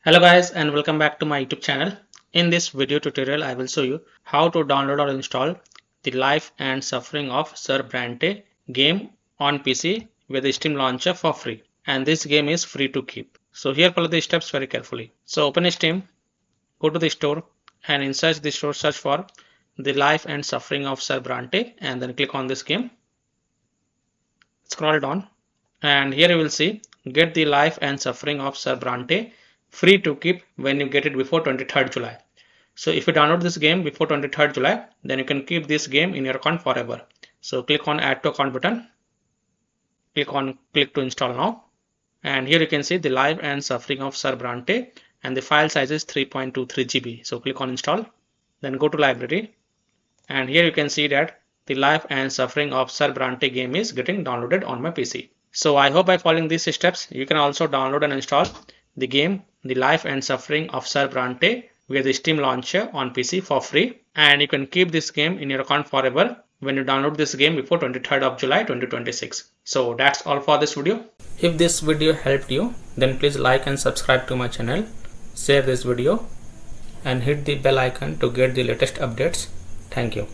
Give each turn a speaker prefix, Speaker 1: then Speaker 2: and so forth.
Speaker 1: Hello guys and welcome back to my YouTube channel. In this video tutorial I will show you how to download or install the Life and Suffering of Sir Brante game on PC with the Steam launcher for free, and this game is free to keep. So here follow the steps very carefully. So open Steam, go to the store, and inside the store search for the Life and Suffering of Sir Brante and then click on this game. Scroll down and here you will see get the Life and Suffering of Sir Brante free to keep when you get it before 23rd July. So if you download this game before 23rd July, then you can keep this game in your account forever. So click on add to account button, click to install now, and here you can see the Life and Suffering of Sir Brante and the file size is 3.23 GB. So click on install, then go to library, and here you can see that the Life and Suffering of Sir Brante game is getting downloaded on my PC. So I hope by following these steps you can also download and install the game The Life and Suffering of Sir Brante via the Steam launcher on PC for free, and you can keep this game in your account forever when you download this game before 23rd of July 2026. So that's all for this video. If this video helped you, then please like and subscribe to my channel, share this video and hit the bell icon to get the latest updates. Thank you.